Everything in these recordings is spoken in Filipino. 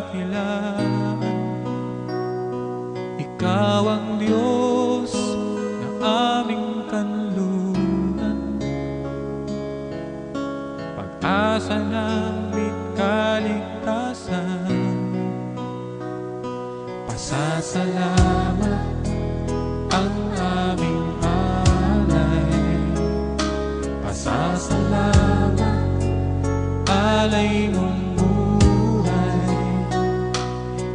kadakilaan. Ikaw ang Diyos na aming kanluran, pag-asa namit kaligtasan. Pasasalamat ang aming alay, pasasalamat alay mong buhay.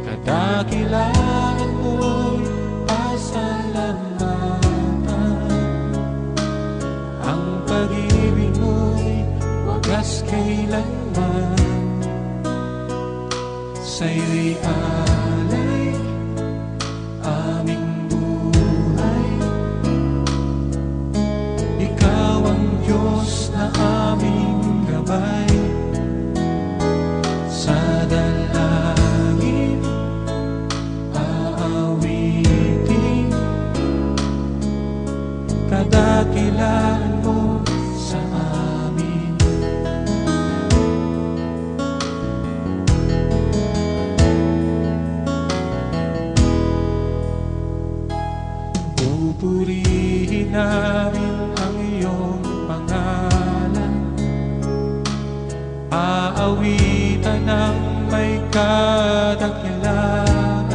Kadakilaan mo'y pasalamatan, ang pag-ibig mo'y wagas kailanman. Sa'yo'y alay aming buhay, ikaw ang Diyos na aming gabay. Sa dalangin aawitin, kadakilaan mo sa amin. Pupurihin namin ang iyong pangalan, aawitan ng may kadakilaan.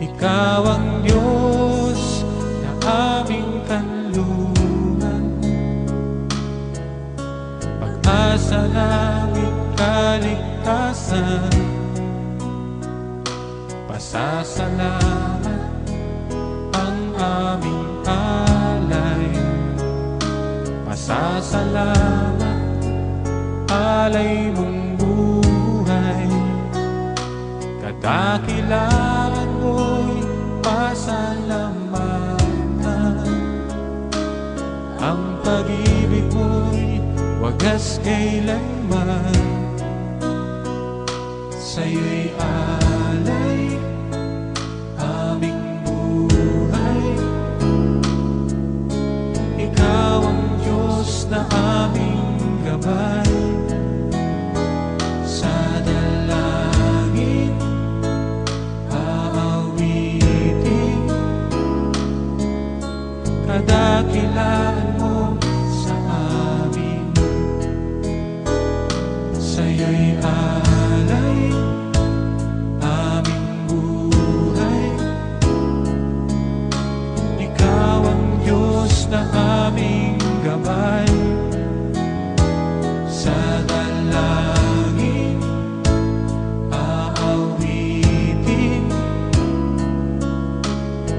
Ikaw ang Diyos na aming kanlungan, pag-asa namin kaligtasan. Pasasalamat ang aming alay, pasasalamat alay mong buhay. Kadakilaan mo'y pasalamatan, ang pag-ibig mo'y wagas kailanman. Sa'yo'y alay aming buhay, ikaw ang Diyos na aming gabay. Sa dalangin aawitin, kadakilaan mo sa amin. Sa'yo'y alay aming buhay, ikaw ang Diyos na aming gabay. Sa dalangin aawitin,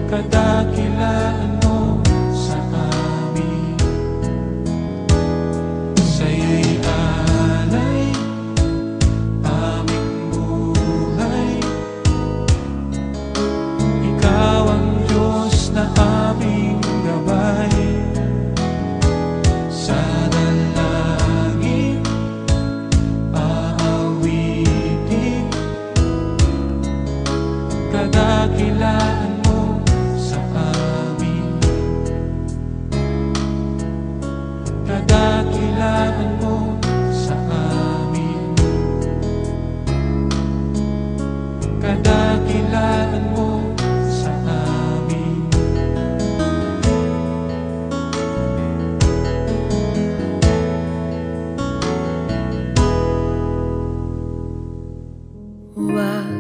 kadakilaan mo sa amin. Sa'yo'y alay aming buhay, ikaw ang Diyos na aming gabay. Sa dalangin aawitin, kadakilaan mo sa amin. Kadakilaan mo sa amin. Kadakilaan mo sa amin. Huwag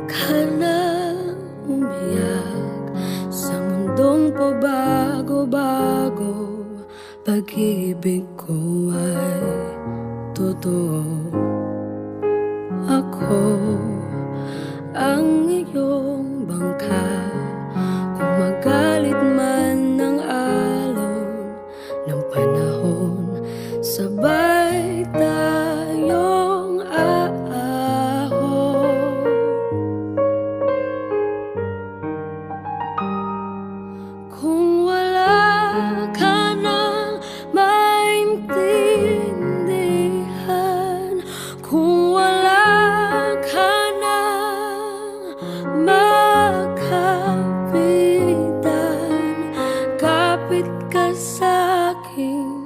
ka nang umiyak sa mundong pabago-bago. Pag-ibig ko ay totoo. Ako ang iyong bangka, kung magalit man ng alon ng panahon, sabay tayong aahon. Kung wala ka nang maintindihan, kung wala ka nang makapitan, kapit ka sa'kin.